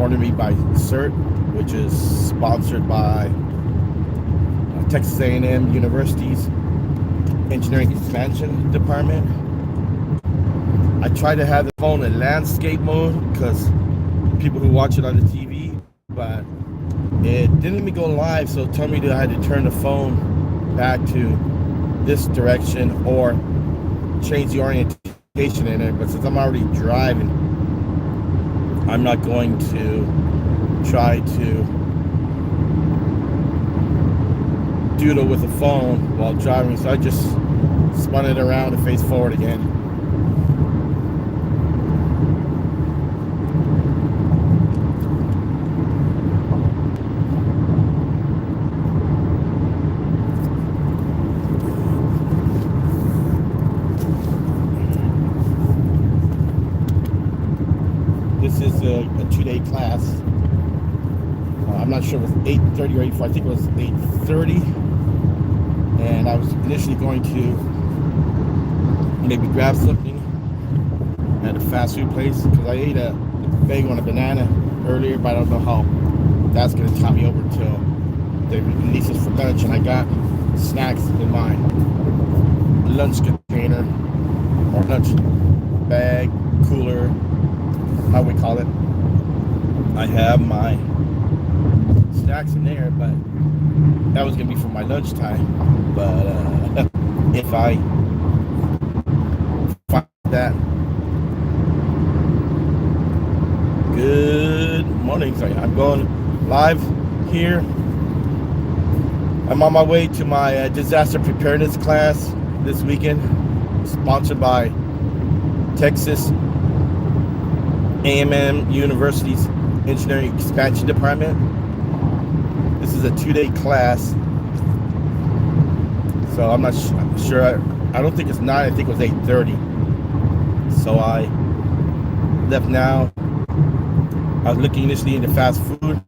cornered me by CERT, which is sponsored by Texas A&M University's Engineering Expansion Department. I tried to have the phone in landscape mode because people who watch it on the TV, but it didn't let me go live, so it told me that I had to turn the phone back to this direction or change the orientation in it. But since I'm already driving, I'm not going to try to doodle with the phone while driving, so I just spun it around and face forward again. This is a 2-day class. I'm not sure if it was 8:30 or 8:40. I think it was 8:30. And I was initially going to maybe grab something at a fast food place because I ate a bagel and a banana earlier, but I don't know how that's going to tie me over until they release us for lunch. And I got snacks in my lunch container or lunch bag, cooler, how we call it. I have my snacks in there, but that was gonna be for my lunchtime. But if I find that, good morning. Sorry, I'm going live here. I'm on my way to my disaster preparedness class this weekend, sponsored by Texas A&M University's Engineering Expansion Department. This is a 2-day class, so I'm not sure. I don't think it's 9. I think it was 8:30. So I left now. I was looking initially into fast food,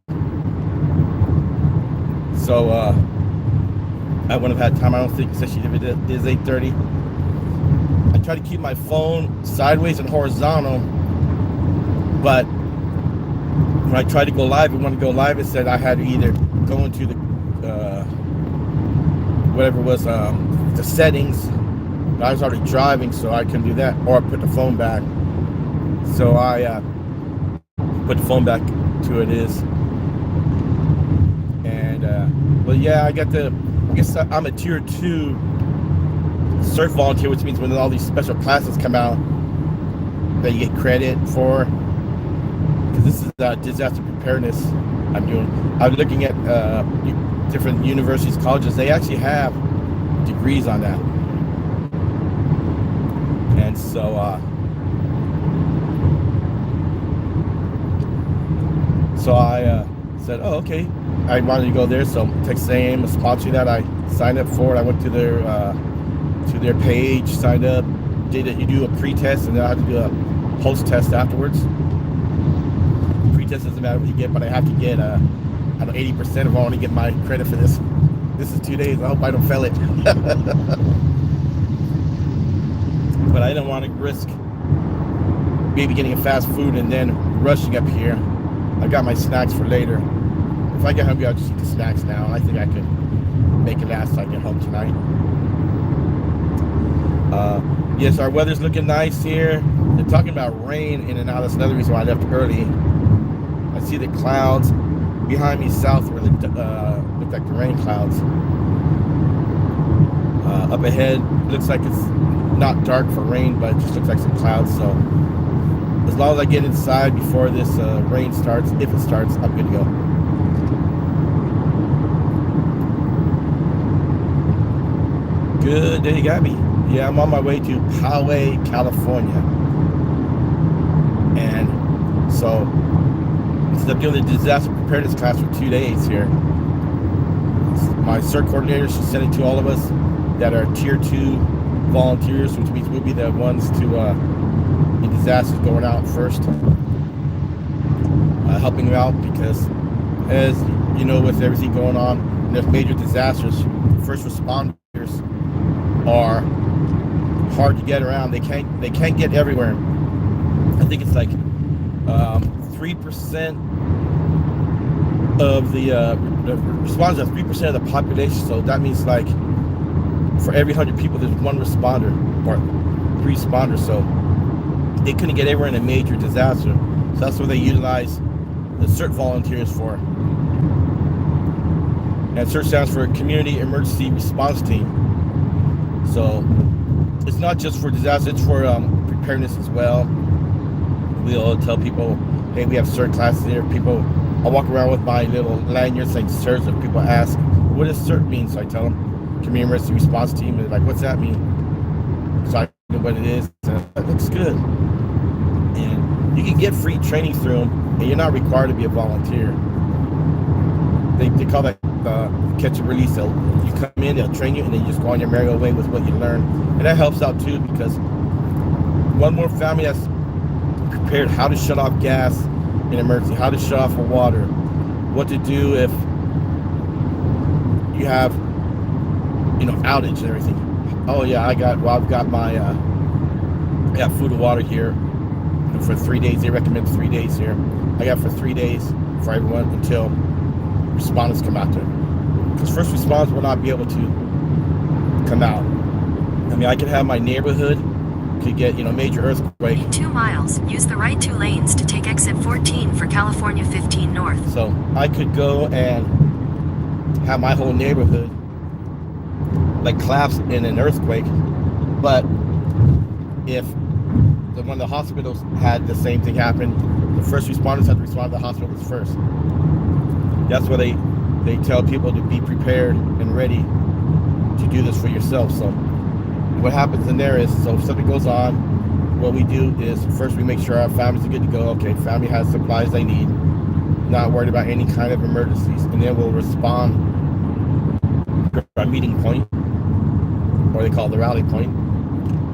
so I wouldn't have had time. I don't think, especially if it is 8:30. I try to keep my phone sideways and horizontal, but when I tried to go live, it wanted to go live. It said I had to either go into the whatever was the settings. I was already driving, so I couldn't do that, or put the phone back. So I put the phone back to it is. And well, yeah, I guess I'm a tier 2 CERT volunteer, which means when all these special classes come out that you get credit for. This is disaster preparedness I'm doing. I'm looking at different universities, colleges. They actually have degrees on that. And so I said, oh, okay. I wanted to go there, so Texas A&M is sponsoring that. I signed up for it. I went to their page, signed up, you do a pre-test, and then I have to do a post-test afterwards. Test doesn't matter what you get, but I have to get 80% of all to get my credit for this. This is 2 days. I hope I don't fail it. But I didn't want to risk maybe getting a fast food and then rushing up here. I got my snacks for later. If I get hungry, I'll just eat the snacks now. I think I could make it last till I get home tonight. Yes, our weather's looking nice here. They're talking about rain in and out. That's another reason why I left early. I see the clouds behind me south where look like the rain clouds. Up ahead, looks like it's not dark for rain, but it just looks like some clouds. So as long as I get inside before this rain starts, if it starts, I'm good to go. Good day, Gabby. Yeah, I'm on my way to Poway, California. And so I'm doing the disaster preparedness class for 2 days here. My CERT coordinator, she sent it to all of us that are tier 2 volunteers, which means we'll be the ones to in disasters going out first, helping them out, because as you know, with everything going on, there's major disasters. First responders are hard to get around. They can't get everywhere. I think it's like 3% of the responders are 3% of the population. So that means like for every 100 people, there's one responder or 3 responders. So they couldn't get everywhere in a major disaster. So that's what they utilize the CERT volunteers for. And CERT stands for Community Emergency Response Team. So it's not just for disaster, it's for preparedness as well. We'll tell people, hey, we have CERT classes here. People, I'll walk around with my little lanyard saying CERT. If people ask, what does CERT mean? So I tell them, Community Emergency Response Team. And they're like, what's that mean? So I know what it is. That looks good. And you can get free training through them, and you're not required to be a volunteer. They call that catch and release. You come in, they'll train you, and then you just go on your merry way with what you learn. And that helps out too, because one more family that's prepared how to shut off gas in emergency, how to shut off water, what to do if you have, outage and everything. Oh yeah, I've got my I got food and water here for 3 days. They recommend 3 days here. I got for 3 days for everyone until responders come out there, because first responders will not be able to come out. I mean, I could have my neighborhood could get major earthquake. In 2 miles, use the right 2 lanes to take exit 14 for California 15 North. So I could go and have my whole neighborhood like collapse in an earthquake, but if one of the hospitals had the same thing happen, the first responders had to respond to the hospitals first. That's why they tell people to be prepared and ready to do this for yourself. So what happens in there is, so if something goes on, what we do is first we make sure our families are good to go. Okay, family has supplies they need, not worried about any kind of emergencies, and then we'll respond to our meeting point, or they call it the rally point.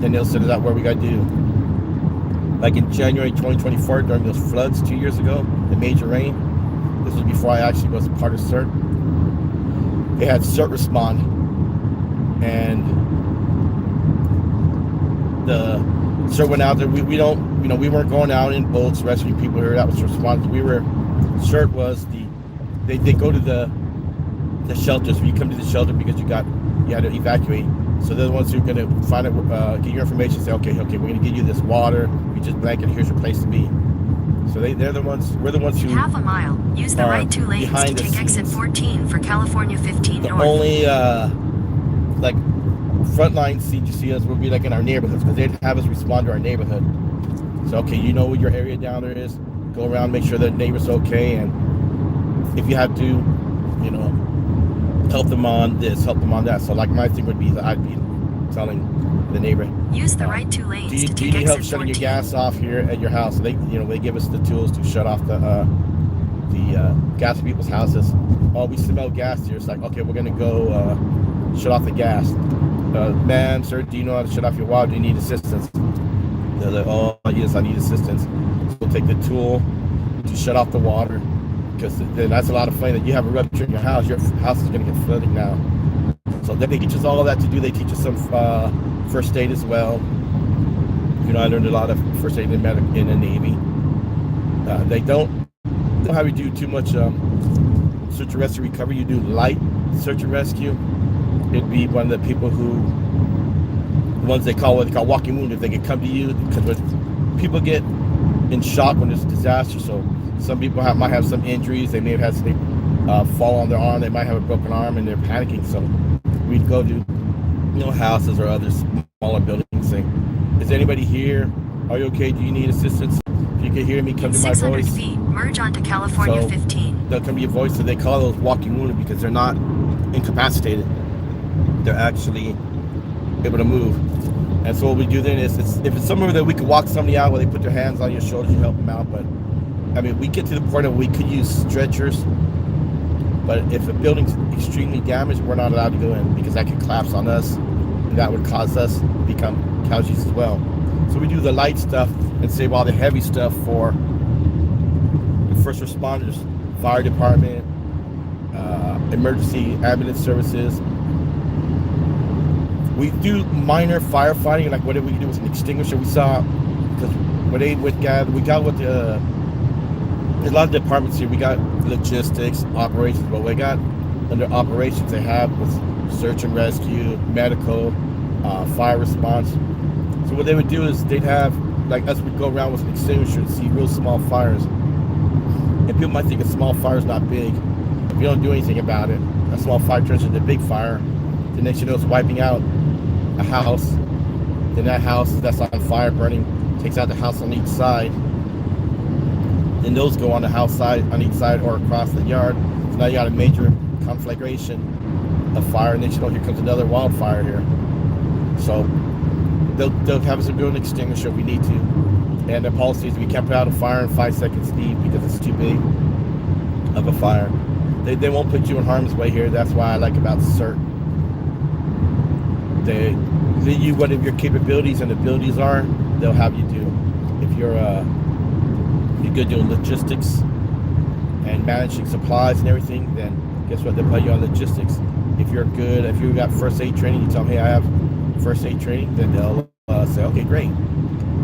Then they'll send us out where we got to do. Like in January 2024, during those floods 2 years ago, the major rain. This was before I actually was part of CERT. They had CERT respond, and the CERT went out there. We weren't going out in boats rescuing people here. That was response. CERT was they go to the shelters. When you come to the shelter because you had to evacuate. So they're the ones who are going to find it, get your information, say, okay, we're going to give you this water. You just blanket. Here's your place to be. So we're the ones who. In half a mile, use the right 2 lanes to take exit 14 for California 15 North. The only like frontline seat you see us will be like in our neighborhoods, because they'd have us respond to our neighborhood. So okay, you know what your area down there is. Go around, make sure the neighbor's okay, and if you have to, help them on this, help them on that. So like my thing would be that I'd be telling the neighbor, use the right 2 lanes to take exit 14. Do you need help shutting your gas off here at your house? So they give us the tools to shut off the gas in people's houses. Oh, we smell gas here. It's like, okay, we're gonna go shut off the gas. Ma'am, sir, do you know how to shut off your water? Do you need assistance? They're like, oh yes, I need assistance. So we'll take the tool to shut off the water, because then that's a lot of fun. That you have a rupture in your house is gonna get flooded now. So then they teach us all of that to do. They teach us some first aid as well. I learned a lot of first aid in the Navy. They don't have you do too much search and rescue recovery. You do light search and rescue. It'd be one of the people what they call walking wounded. They can come to you, because when people get in shock when there's a disaster. So some people might have some injuries. They may have had something fall on their arm. They might have a broken arm and they're panicking. So we'd go to houses or other smaller buildings, saying, is anybody here? Are you okay? Do you need assistance? If you can hear me, come to my voice. 600 feet, merge onto California 15. They'll come to your voice. So they call those walking wounded, because they're not incapacitated. They're actually able to move. And so what we do then is, if it's somewhere that we could walk somebody out where they put their hands on your shoulders, you help them out. But I mean, we get to the point of we could use stretchers, but if a building's extremely damaged, we're not allowed to go in, because that could collapse on us, and that would cause us to become casualties as well. So we do the light stuff and save all the heavy stuff for the first responders, fire department, emergency ambulance services. We do minor firefighting, like whatever we do with an extinguisher. We saw, because when we got with the There's a lot of departments here. We got logistics, operations. What we got under operations, they have was search and rescue, medical, fire response. So what they would do is they'd have, like us, would go around with an extinguisher and see real small fires. And people might think a small fire is not big. If you don't do anything about it, a small fire turns into a big fire. The next you know, it's wiping out a house. Then that house that's on fire, burning, takes out the house on each side. Then those go on the house side, on each side, or across the yard. So now you got a major conflagration of fire, and then you know, here comes another wildfire here. So they'll have us do an extinguisher if we need to. And the policy is we can't put out a fire in 5 seconds leave because it's too big of a fire. They won't put you in harm's way here. That's why I like about CERT. They you whatever your capabilities and abilities are, they'll have you do. If you're good doing logistics and managing supplies and everything, then guess what? They'll put you on logistics. If you're good, if you got first aid training, you tell them, hey, I have first aid training, then they'll say, okay, great.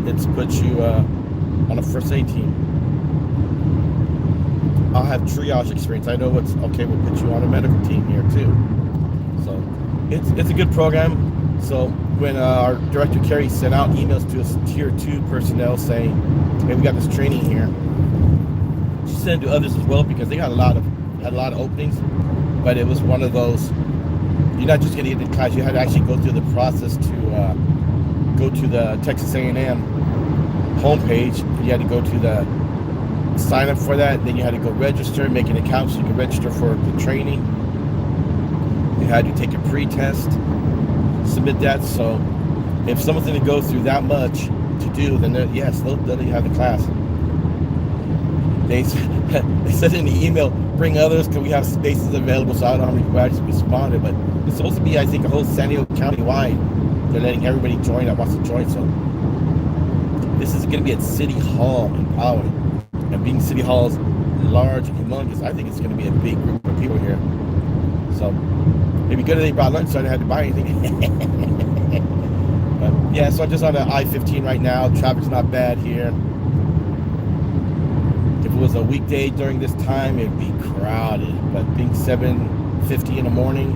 Let's put you on a first aid team. I'll have triage experience. I know what's okay. We'll put you on a medical team here too. So it's a good program. So when our director Carrie sent out emails to us tier 2 personnel saying, hey, we got this training here, she sent it to others as well because they got had a lot of openings. But it was one of those, you're not just getting into class, you had to actually go through the process to go to the Texas A&M homepage. You had to go to the sign up for that, then you had to go register, make an account so you could register for the training. You had to take a pre-test, submit that. So if someone's going to go through that much to do, then yes, they'll let you have the class. They said in the email, bring others because we have spaces available, so I don't know how many people actually responded, but it's supposed to be, I think, a whole San Diego County wide. They're letting everybody join that wants to join. So this is going to be at City Hall in Poway. And being City Hall's large and humongous, I think it's going to be a big group of people here. So it'd be good if they brought lunch so I didn't have to buy anything. But yeah, so I'm just on the I-15 right now. Traffic's not bad here. If it was a weekday during this time, it'd be crowded. But being 7:50 in the morning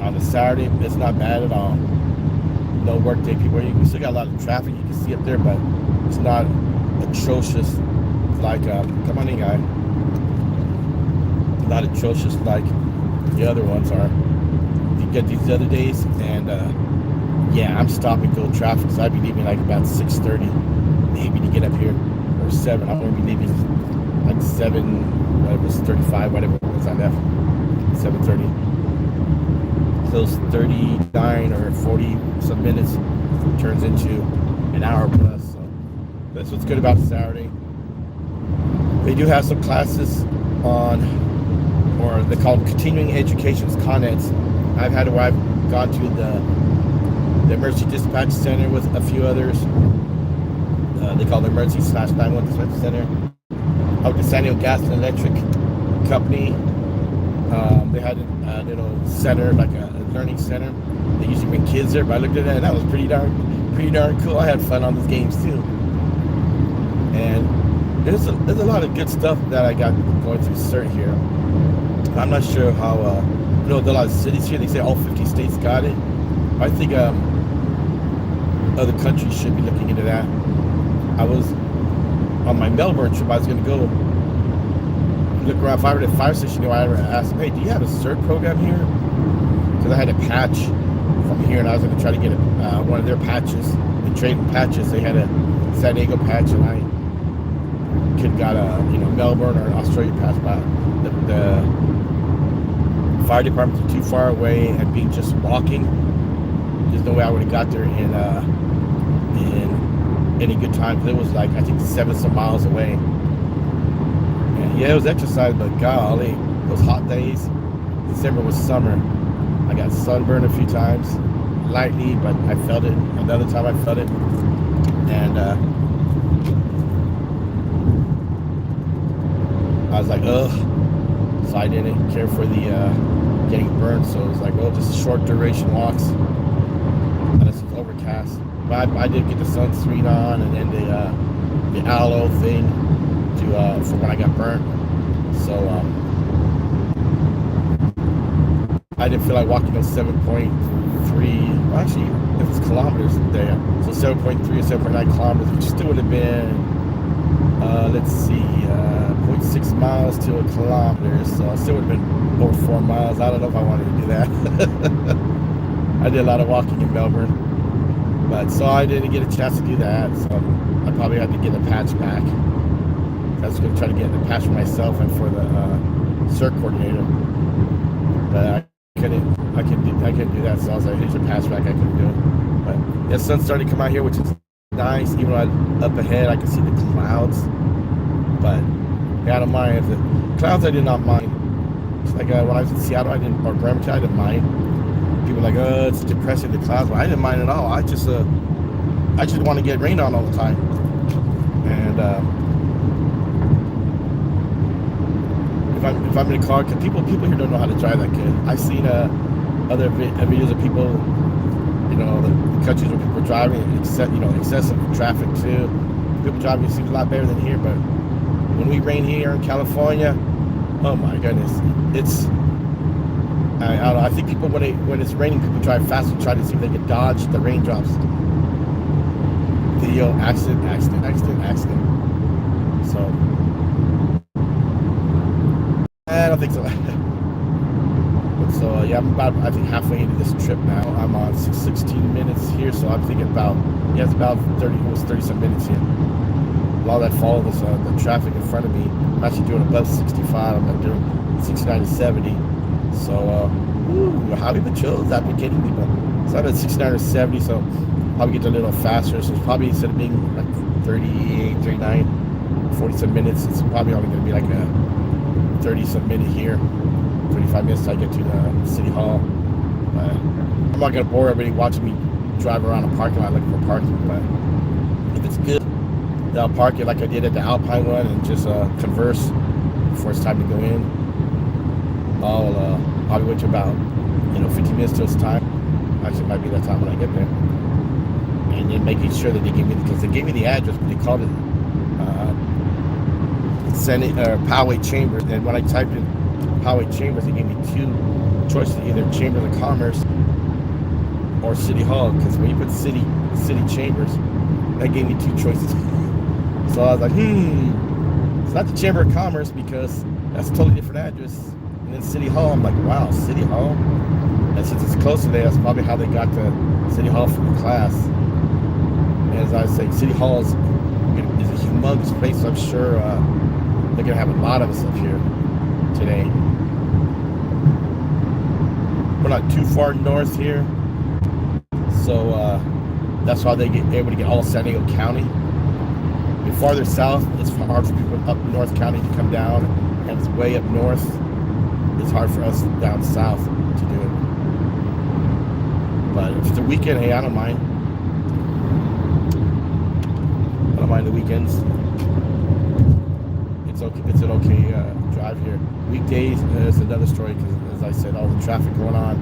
on a Saturday, it's not bad at all. No workday people. We still got a lot of traffic you can see up there, but it's not atrocious like come on in, guy. Not atrocious like the other ones are. You get these other days, and yeah, I'm stop and go traffic, so I'd be leaving like about 6:30 maybe to get up here, or 7. I'm gonna be leaving like 7, whatever, 35, whatever it was I left, 7:30. So those 39 or 40 some minutes turns into an hour plus. So that's what's good about Saturday. They do have some classes on, or they call them continuing educations, ConEds. I've had where I've gone to the emergency dispatch center with a few others. They call it emergency/911 dispatch center. Out to San Diego Gas and Electric Company. They had a little center, like a learning center. They usually bring kids there, but I looked at that and that was pretty darn cool. I had fun on those games too. And there's a lot of good stuff that I got going through CERT here. I'm not sure how, you know, there are a lot of cities here. They say all 50 states got it. I think other countries should be looking into that. I was on my Melbourne trip. I was going to go look around. If I were at a fire station, you know, I asked them, hey, do you have a CERT program here? Because I had a patch from here, and I was going to try to get one of their patches. They traded patches. They had a San Diego patch, and I could have got a, you know, Melbourne or an Australia patch. But the fire departments are too far away, and being just walking, there's no way I would have got there in any good time, because it was like, I think 7 some miles away. And yeah, it was exercise, but golly, those hot days. December was summer. I got sunburned a few times, lightly, but I felt it. Another time I felt it. And I was like, ugh. So I didn't care for the getting burned. So it was like, well, just short duration walks. Unless it's overcast. But I did get the sunscreen on, and then the aloe thing. for when I got burnt. So I didn't feel like walking those 7.3. Well, actually, it was kilometers there. So 7.3 or 7.9 kilometers, which still would have been, let's see, 0.6 miles to a kilometer. So it still would have been over 4 miles. I don't know if I wanted to do that. I did a lot of walking in Melbourne, but so I didn't get a chance to do that. So I probably had to get a patch back. I was going to try to get a patch for myself and for the CERT coordinator, but I couldn't do that. So I was like, here's your patch back. I couldn't do it. But the sun started to come out here, which is nice. Even though up ahead, I can see the clouds. But yeah, I don't mind. If the clouds, I did not mind. It's like when I was in Seattle, or Bremerton, I didn't mind. People were like, oh, it's depressing, the clouds. But I didn't mind at all. I just want to get rained on all the time. And if I'm in a car, because people here don't know how to drive that good. I've seen other videos of people, the countries where people are driving, excessive traffic too. People driving seems a lot better than here, but when we rain here in California, oh my goodness, it's I don't know. I think people when it's raining, people drive fast and try to see if they can dodge the raindrops. Video accident. So I don't think so. So yeah, I'm about, I think, halfway into this trip now. I'm on 16 minutes here, so I'm thinking about, it's about 30 some minutes here. A lot of that follow this the traffic in front of me. I'm actually doing above 65. I'm doing 69 to 70. So howdy the chills, I've been kidding people. So I'm at 69 or 70, so probably get a little faster. So it's probably, instead of being like 38, 39, 40 some minutes, it's probably only going to be like a 30 some minute here. 35 minutes till I get to the city hall. I'm not gonna bore everybody watching me drive around a parking lot looking for parking, but if it's good, then I'll park it like I did at the Alpine one and just converse before it's time to go in. I'll probably wait to about 15 minutes till it's time. Actually, it might be that time when I get there, and then making sure that they give me, because they gave me the address, but they called it Senate or Poway Chambers, and when I typed in Poway Chambers, they gave me two choices, either Chambers of Commerce or City Hall, because when you put city Chambers, that gave me two choices. So I was like, it's not the Chamber of Commerce, because that's a totally different address. And then City Hall, I'm like, wow, City Hall? And since it's closer there, that's probably how they got to City Hall from the class. And as I was saying, City Hall is a humongous place, so I'm sure they're going to have a lot of us up here today. We're not too far north here, so that's why they get able to get all of San Diego County. And farther south, it's hard for people up North County to come down, and it's way up north. It's hard for us down south to do it. But if it's a weekend, hey, I don't mind. I don't mind the weekends. It's okay. It's an okay drive here. Weekdays is another story, because, as I said, all the traffic going on.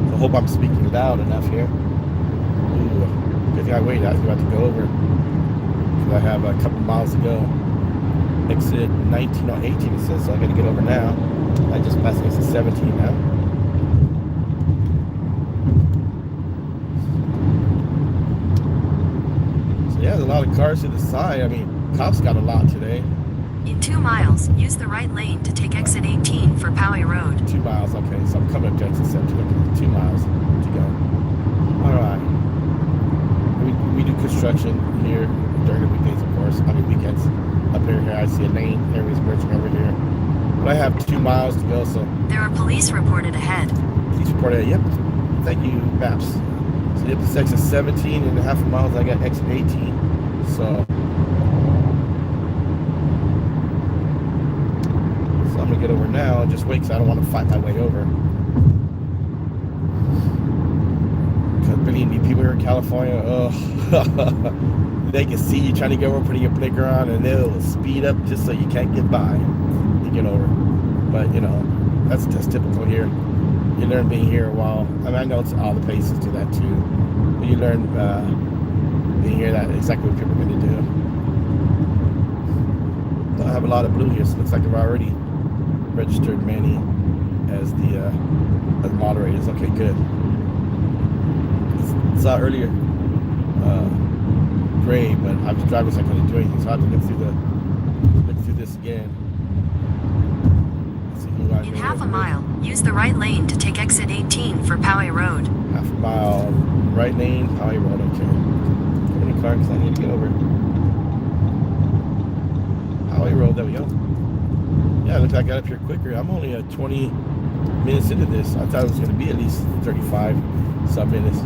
So I hope I'm speaking loud enough here. Ooh, good thing I waited. I was about to go over, because I have a couple miles to go. Exit 19 or 18, it says, so I got to get over now. I just passed exit 17 now. So yeah, there's a lot of cars to the side. I mean, cops got a lot today. In 2 miles, use the right lane to take exit 18 for Poway Road. 2 miles, okay. So I'm coming up to exit 17. Okay, 2 miles to go. All right. We do construction here during the weekdays, of course. I mean, weekends. Up here, I see a lane. Everybody's merging over here. But I have 2 miles to go, so. There are police reported ahead. Police reported ahead, yep. Thank you, Maps. So yep, this exit 17 and a half miles. I got exit 18. So I'm gonna get over now and just wait, because I don't want to fight my way over. Because believe me, people here in California, they can see you trying to get over, putting your blinker on, and they'll speed up just so you can't get by. You get over. But that's typical here. You learn being here a while. I mean, I know it's all the places do that too. But you learn being here that exactly what people are going to do. have a lot of blue here, so it looks like I've already registered Manny as the moderators. Okay, good. It's out earlier gray, but I was driving, so I couldn't do anything. So I have to look through this again. Let's see who I In made half a it. mile, use the right lane to take exit 18 for Poway Road. Half a mile, right lane, Poway Road. Okay. How many cars I need to get over? Poway Road. There we go. Yeah, it looks like I got up here quicker. I'm only 20 minutes into this. I thought it was going to be at least 35 some minutes.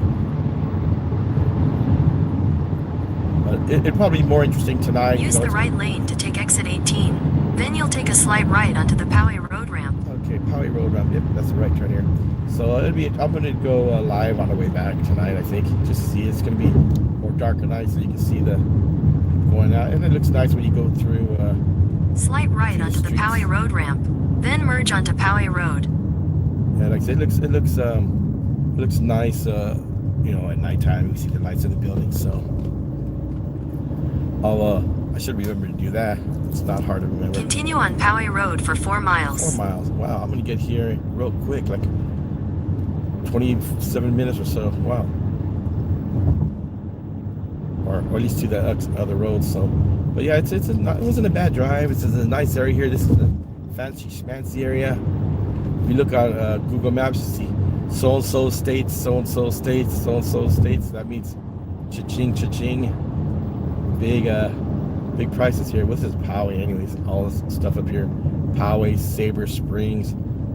It'd probably be more interesting tonight. Use the right lane to take exit 18. Then you'll take a slight right onto the Poway Road ramp. Okay, Poway Road ramp. Yep, that's the right turn here. So I'm going to go live on the way back tonight, I think. Just to see. It's going to be more darker night, so you can see the going out. And it looks nice when you go through. Slight right onto the Poway Road ramp. Then merge onto Poway Road. Yeah, like I said, it looks nice. At nighttime you see the lights of the building. So I should remember to do that. It's not hard to remember. Continue on Poway Road for 4 miles. 4 miles. Wow, I'm gonna get here real quick, like 27 minutes or so. Wow. Or at least to the other road. So, but yeah, it wasn't a bad drive. It's a nice area here. This is a fancy area. If you look at Google Maps, you see so-and-so states, so-and-so states, so-and-so states. That means cha-ching, cha-ching. Big prices here. What's this Poway anyways? All this stuff up here. Poway, Sabre Springs.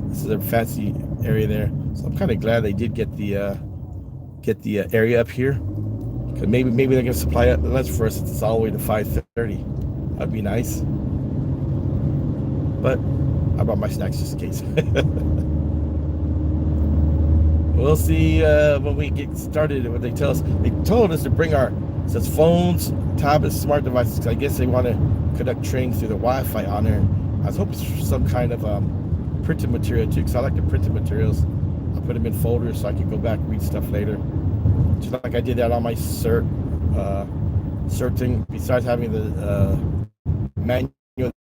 This is a fancy area there. So I'm kind of glad they did get the area up here. Cause maybe they're gonna supply lunch for us. It's all the way to 5:30. That'd be nice. But I brought my snacks just in case. We'll see when we get started. What they tell us. They told us to bring our phones, tablets, smart devices. I guess they want to conduct training through the Wi-Fi on there. I was hoping for some kind of printed material too, because I like the printed materials. I put them in folders so I can go back and read stuff later. Just like I did that on my cert thing. Besides having the manual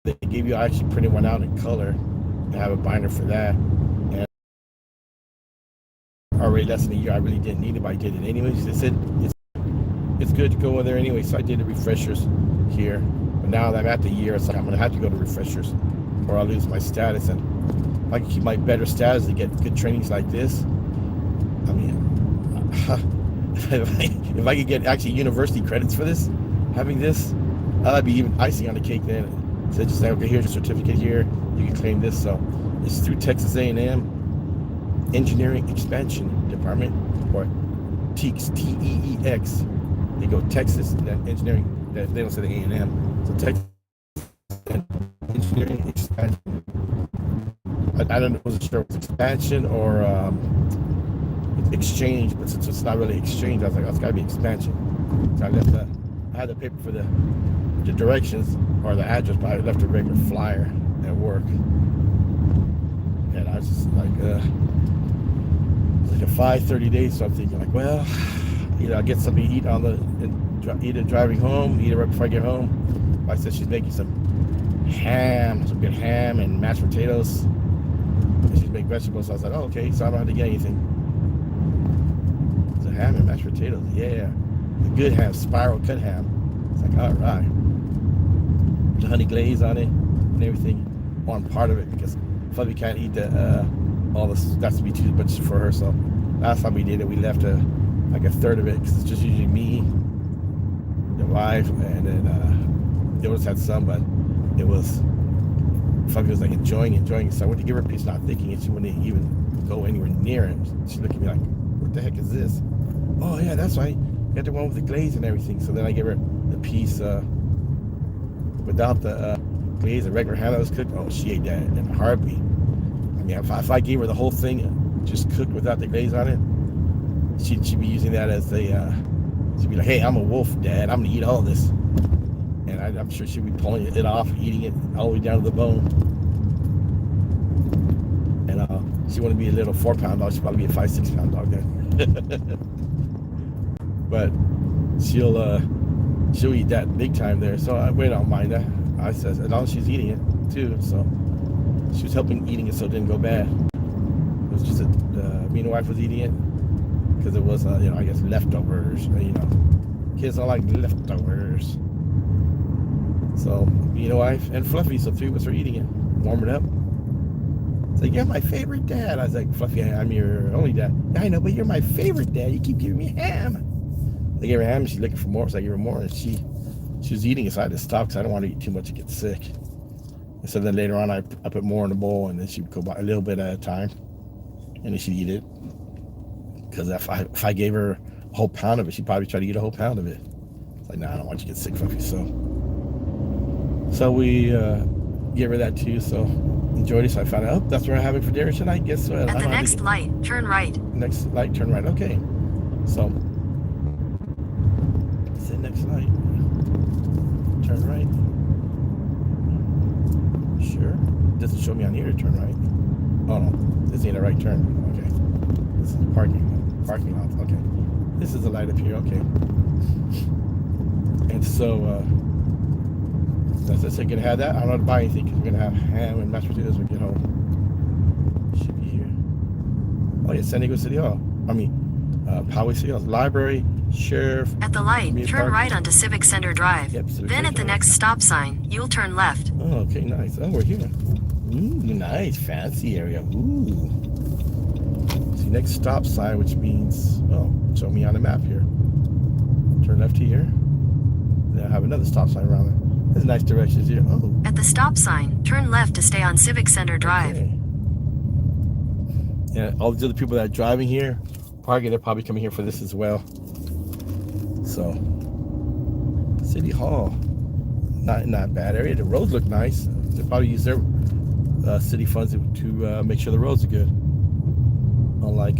they gave you, I actually printed one out in color. I have a binder for that. And already less than a year, I really didn't need it, but I did it anyways. They said it's good to go in there anyway, so I did the refreshers here. But now that I'm at the year, it's like I'm going to have to go to refreshers or I'll lose my status. And if I can keep my better status to get good trainings like this, I mean, if I could get actually university credits for this, having this, that'd be even icing on the cake then. So just say, okay, here's your certificate here. You can claim this. So it's through Texas A&M Engineering Expansion Department, or TEEX, T-E-E-X. They go Texas and then engineering. They don't say the A&M. So Texas Engineering Expansion. I wasn't sure if it was expansion or exchange, but since it's not really exchange, I was like, oh, it's got to be expansion. So I had the paper for the directions or the address, but I left a regular flyer at work. And I was just like, it's like a 5:30 days, so I'm thinking like, well, I'll get something to eat either driving home, either right before I get home. I said she's making some good ham and mashed potatoes. And she's making vegetables, so I was like, oh, okay, so I don't have to get anything. It's a ham and mashed potatoes, yeah. A good ham, spiral cut ham. It's like, all right. The honey glaze on it and everything on part of it, because Fubby can't eat all this. That's to be too much for her. So last time we did it, we left like a third of it, because it's just usually me, the wife, and then the others had some, but it was Fubby was like enjoying it. So I went to give her a piece, not thinking it. She wouldn't even go anywhere near it. She looked at me like, what the heck is this? Oh yeah, that's right. You got the one with the glaze and everything. So then I gave her the piece without the glaze, the regular ham that was cooked. Oh, she ate that in a heartbeat. I mean, if I gave her the whole thing just cooked without the glaze on it, she'd be using that as she'd be like, hey, I'm a wolf, Dad. I'm gonna eat all this. And I'm sure she'd be pulling it off, eating it all the way down to the bone. And she wouldn't be a little 4-pound dog. She'd probably be a 5-6-pound dog then. But she'll eat that big time there. So I don't mind that. I said, as long as she's eating it too. So she was helping eating it so it didn't go bad. It was just that me and the wife was eating it because it was, I guess leftovers. Kids don't like leftovers. So me and the wife and Fluffy, so 3 of us are eating it, warm it up. It's like, you're my favorite dad. I was like, Fluffy, I'm your only dad. Yeah, I know, but you're my favorite dad. You keep giving me ham. I gave her ham, and she's looking for more, so I gave her more, and she was eating it, so I had to stop because I don't want to eat too much to get sick. And so then later on, I put more in the bowl, and then she would go by a little bit at a time, and then she'd eat it. Because if I gave her a whole pound of it, she'd probably try to eat a whole pound of it. It's like, nah, I don't want you to get sick, Fluffy. So we gave her that too, so enjoyed it. So I found out, that's what I'm having for dinner tonight. Guess what? At the next light, turn right. Next light, turn right. Okay. So, it's the next light. Turn right. Sure. It doesn't show me on here to turn right. Oh no, this ain't a right turn. Okay. This is the parking lot. Okay. This is the light up here. Okay. And so, as I said, gonna have that. I don't have to buy anything because we're gonna have ham and mashed potatoes when we get home. Should be here. Oh yeah, San Diego City Hall. Poway City Hall. Library, sheriff. At the light, turn right onto Civic Center Drive. Yep, then at the next stop sign, you'll turn left. Oh, okay, nice. Oh, we're here. Ooh, nice, fancy area. Ooh. See, next stop sign, which means, show me on the map here. Turn left here. Then I have another stop sign around there. There's nice directions here. Oh. At the stop sign, turn left to stay on Civic Center Drive. Okay. Yeah, all these other people that are driving here, parking, they're probably coming here for this as well. So, City Hall, not bad area. The roads look nice. They probably use their city funds to make sure the roads are good. Unlike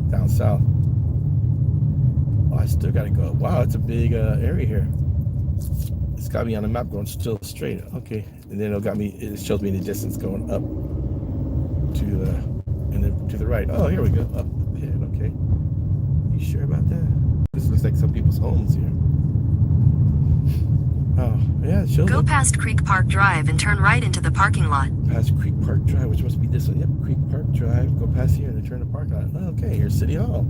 down south. Oh, I still gotta go. Wow, it's a big area here. It's got me on the map going still straight. Okay, and then it shows me the distance going up to the right. Oh, here we go. Up ahead. Okay. You sure about that? This looks like some people's homes here. Oh, yeah, it shows. Go past Creek Park Drive and turn right into the parking lot. Past Creek Park Drive, which must be this one. Yep, Creek Park Drive. Go past here and then turn the parking lot. Oh, okay, here's City Hall.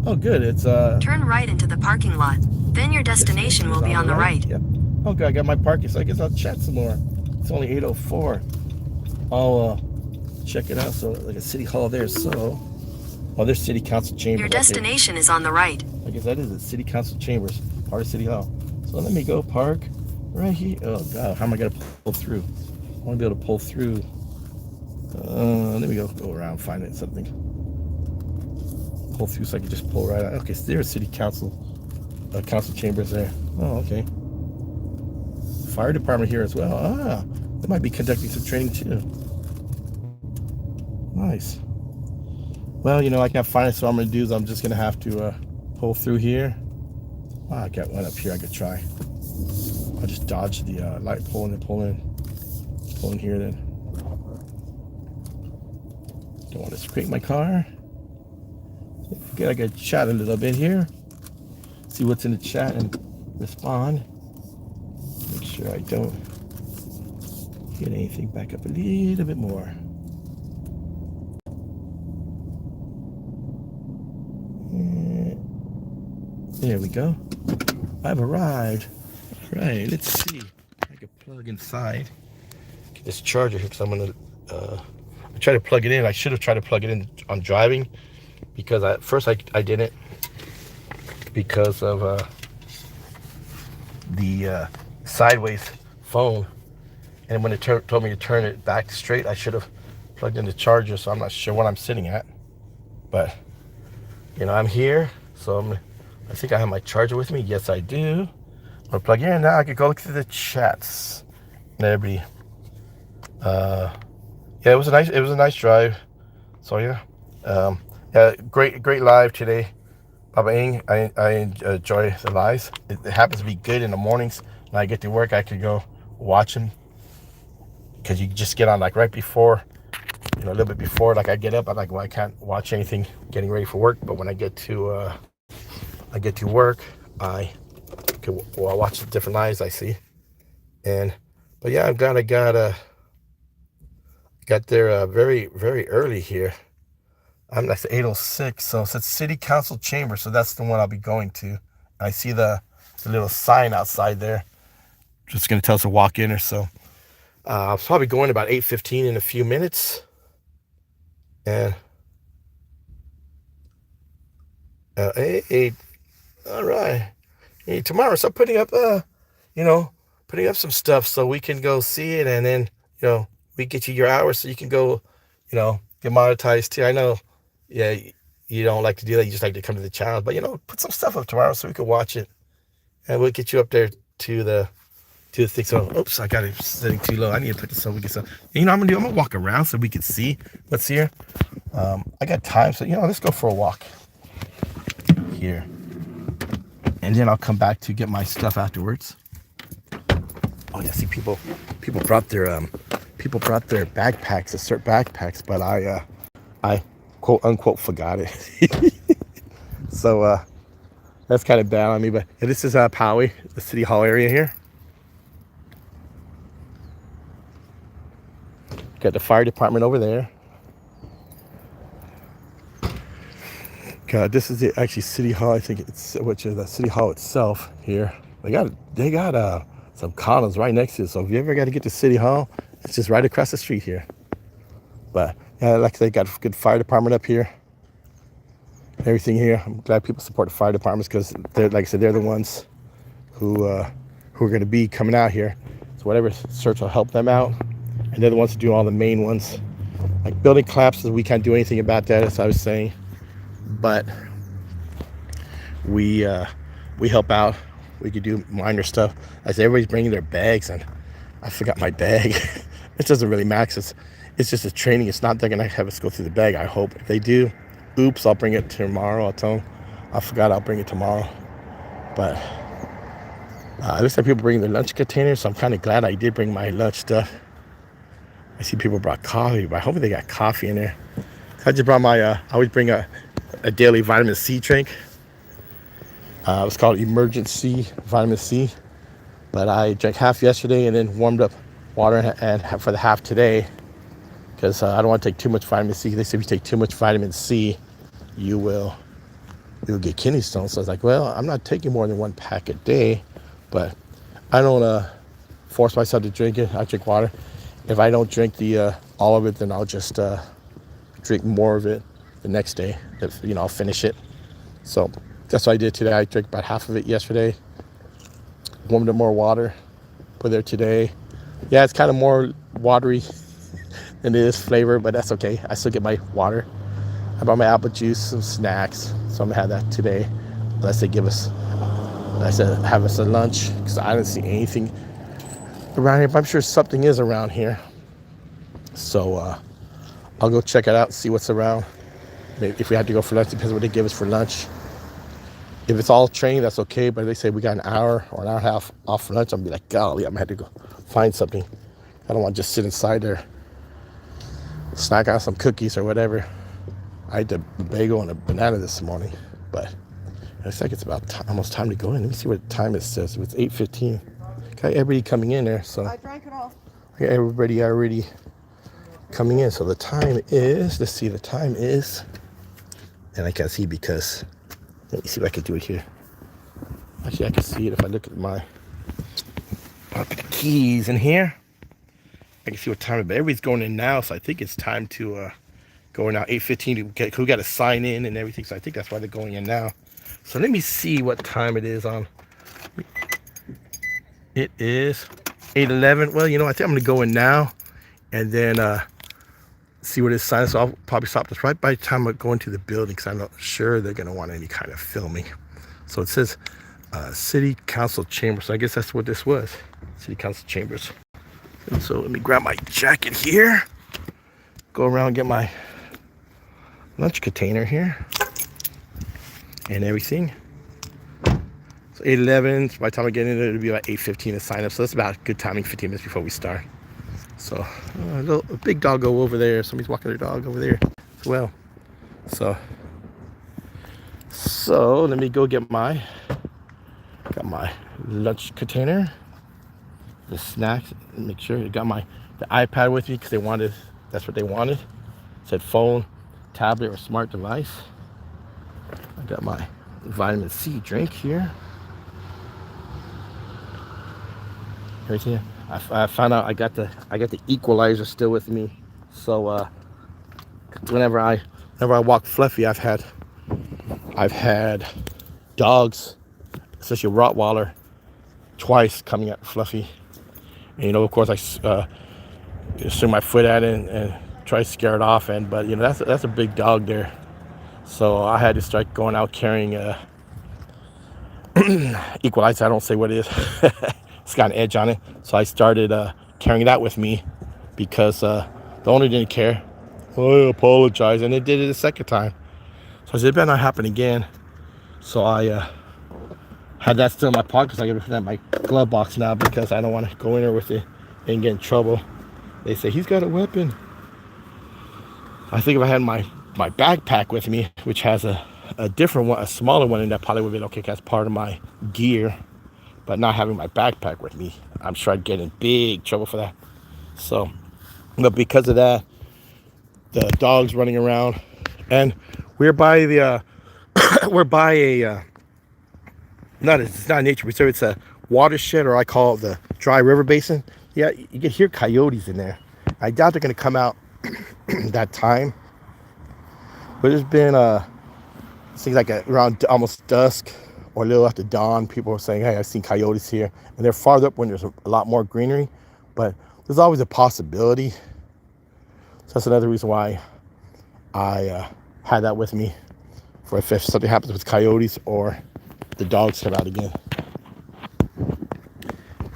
Oh, good. It's Turn right into the parking lot. Then your destination will be on the right. Yep. Okay, I got my parking, so I guess I'll chat some more. It's only 8:04. I'll check it out. So, like a City Hall there. So, there's City Council Chambers. Your destination is on the right. I guess that is it. City Council Chambers, part of City Hall. So let me go park right here. Oh God, how am I gonna pull through? I want to be able to pull through. Let me go around, find it something. Pull through so I can just pull right out. Okay, so there's City Council, Council Chambers there. Oh, okay. Fire department here as well. They might be conducting some training too. Nice. Well, I can't find it, so what I'm gonna do is I'm just gonna have to pull through here. I got one up here I could try. I'll just dodge the light pole and then pull in here then. Don't want to scrape my car. Okay, I gotta chat a little bit here. See what's in the chat and respond. Make sure I don't get anything back up a little bit more. There we go. I've arrived. All right, let's see. I can plug inside. Get this charger here because I'm gonna. I tried to plug it in. I should have tried to plug it in on driving because at first I didn't because of the sideways phone, and when it told me to turn it back straight, I should have plugged in the charger. So I'm not sure what I'm sitting at, but I'm here, so I think I have my charger with me. Yes, I do. I'm gonna plug in now. I could go look through the chats and everybody. Yeah, it was a nice drive. So yeah, great live today, Papa Ing. I enjoy the lives. It happens to be good in the mornings when I get to work. I could go watch them because you just get on like right before, a little bit before. Like I get up, I'm like, well, I can't watch anything getting ready for work. But when I get to work, I watch the different lives I see. But But yeah, I'm glad I got there very, very early here. That's 8:06, so it says City Council Chamber, so that's the one I'll be going to. I see the little sign outside there. Just going to tell us to walk in or so. I'll probably go in about 8:15 in a few minutes. And hey, all right. Hey, tomorrow, so putting up putting up some stuff so we can go see it, and then we get you your hours so you can go, get monetized too. I know, yeah, you don't like to do that. You just like to come to the channel, but put some stuff up tomorrow so we can watch it, and we'll get you up there to the thing. So, oops, I got it sitting too low. I need to put this so we can. So, I'm gonna walk around so we can see what's here. I got time, so let's go for a walk here, and then I'll come back to get my stuff afterwards. Oh yeah, see people brought their backpacks, assert backpacks, but I quote unquote forgot it. So that's kind of bad on me. But yeah, this is Poway, the city hall area here. Got the fire department over there. God, this is actually city hall. I think which is the city hall itself here. They got some condos right next to it. So if you ever got to get to city hall, it's just right across the street here. But yeah, like they got a good fire department up here. Everything here. I'm glad people support the fire departments because they're, like I said, they're the ones who are going to be coming out here. So whatever search will help them out, and they're the ones who do all the main ones. Like building collapses, we can't do anything about that, as I was saying. But we help out. We could do minor stuff. I said everybody's bringing their bags, and I forgot my bag. It doesn't really matter. It's just a training. It's not they're gonna have us go through the bag. I hope if they do, oops, I'll bring it tomorrow. I'll tell them I forgot. I'll bring it tomorrow. But it looks like people bring their lunch containers, so I'm kind of glad I did bring my lunch stuff. I see people brought coffee, but I hope they got coffee in there. I just brought my. I always bring a daily vitamin C drink. It was called Emergency Vitamin C, but I drank half yesterday and then warmed up water and for the half today because I don't want to take too much vitamin C. They say if you take too much vitamin C, you'll get kidney stones. So I was like, well, I'm not taking more than 1 pack a day, but I don't force myself to drink it. I drink water. If I don't drink all of it, then I'll just drink more of it the next day. I'll finish it. So that's what I did today. I drank about half of it yesterday. Warmed up more water. Put there today. Yeah, it's kind of more watery than it is flavor, but that's okay. I still get my water. I bought my apple juice, some snacks, so I'm gonna have that today. Unless they have us a lunch, because I didn't see anything around here. But I'm sure something is around here. So I'll go check it out and see what's around. Maybe if we have to go for lunch, depends what they give us for lunch. If it's all training, that's okay. But if they say we got an hour or an hour and a half off for lunch, I'm gonna be like, golly, I'm gonna have to go find something. I don't want to just sit inside there, snack on some cookies or whatever. I ate a bagel and a banana this morning, but it looks like it's about almost time to go in. Let me see what time it says. It's 8:15. Got everybody coming in there, so I drank it all. I got everybody already coming in. So the time is, let's see, the time is, and I can't see because, let me see if I can do it here. Actually, I can see it if I look at the keys in here. I can see what time it is, but everybody's going in now, so I think it's time to go in now. 8:15. Who got to sign in and everything, so I think that's why they're going in now. So let me see what time it is on. It is 8:11. Well, I think I'm gonna go in now, and then see what it signs. So I'll probably stop this right by the time I go into the building, because I'm not sure they're gonna want any kind of filming. So it says City Council Chambers. So I guess that's what this was. City Council Chambers. And so let me grab my jacket here. Go around and get my lunch container here and everything. So 8:11. By the time I get in there, it'll be about 8:15 to sign up. So that's about good timing, 15 minutes before we start. So a big doggo over there. Somebody's walking their dog over there as well. So let me go get got my lunch container. the snacks. Make sure I got the iPad with me because that's what they wanted. It said phone, tablet, or smart device. I got my vitamin C drink here. Right here. I found out I got the equalizer still with me. So whenever I walk Fluffy, I've had dogs, especially Rottweiler, twice coming at Fluffy. And, of course, I swing my foot at it and try to scare it off. But that's a big dog there. So I had to start going out carrying equalizer. I don't say what it is. It's got an edge on it. So I started carrying that with me because the owner didn't care. I apologize. And it did it a second time. So I said, it better not happen again. So I had that still in my pocket because I got to put that in my glove box now because I don't want to go in there with it and get in trouble. They say, he's got a weapon. I think if I had my backpack with me, which has a different one, a smaller one, and that probably would have been okay, that's part of my gear. But not having my backpack with me, I'm sure I'd get in big trouble for that. So, but because of that, the dogs running around, and we're by the we're by a it's not a nature reserve, it's a watershed, or I call it the dry river basin. Yeah, you can hear coyotes in there. I doubt they're gonna come out that time, but there's been things like around almost dusk or a little after dawn, people are saying, hey, I've seen coyotes here, and they're farther up when there's a lot more greenery, but there's always a possibility. So that's another reason why I had that with me for if something happens with coyotes or the dogs come out again.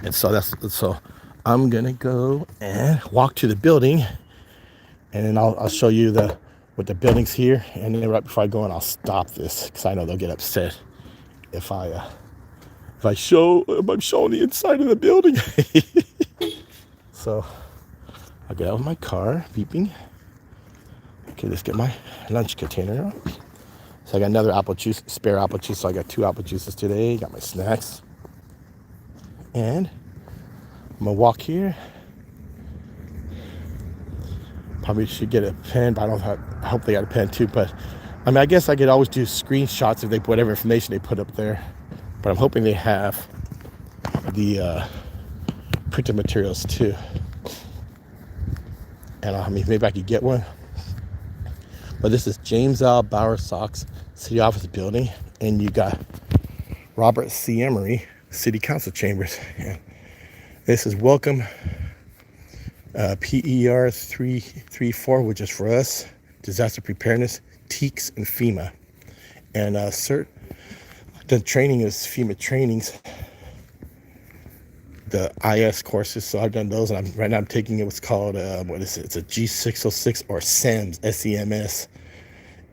And so I'm gonna go and walk to the building, and then I'll show you what the building's here, and then right before I go in, I'll stop this because I know they'll get upset if I'm showing the inside of the building. So I'll get out of my car, beeping. Okay, let's get my lunch container out. So I got another apple juice, spare apple juice. So I got 2 apple juices today. Got my snacks. And I'm gonna walk here. Probably should get a pen, but I hope they got a pen too. But I mean, I guess I could always do screenshots if they put whatever information they put up there. But I'm hoping they have the printed materials too. And I mean, maybe I could get one. But this is James L. Bauer Sox City Office Building, and you got Robert C. Emery City Council Chambers. Yeah. This is welcome PER 334, which is for us, disaster preparedness, TEEX, and FEMA. And the training is FEMA trainings, the IS courses. So I've done those, and right now I'm taking what's called it's a G606 or SEMS, SEMS,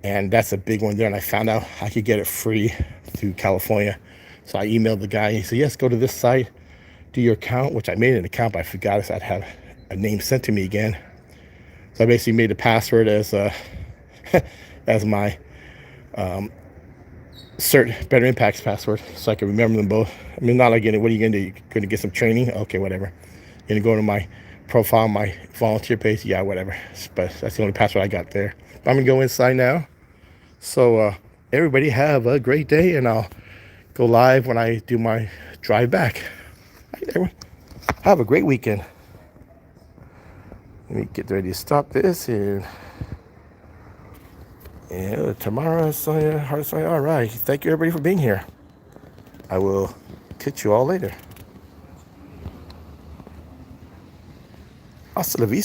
and that's a big one there. And I found out I could get it free through California. So I emailed the guy. He said, yes, go to this site, do your account, which I made an account, but I forgot if I'd have a name sent to me again. So I basically made a password as as my cert Better Impacts password, so I can remember them both. I mean, not like, what are you gonna do? You're gonna get some training? Okay, whatever. You're gonna go to my profile, my volunteer page? Yeah, whatever. But that's the only password I got there. But I'm gonna go inside now. So everybody have a great day, and I'll go live when I do my drive back. All right, everyone, have a great weekend. Let me get ready to stop this, and tomorrow, all right. Thank you, everybody, for being here. I will catch you all later. Hasta la vista.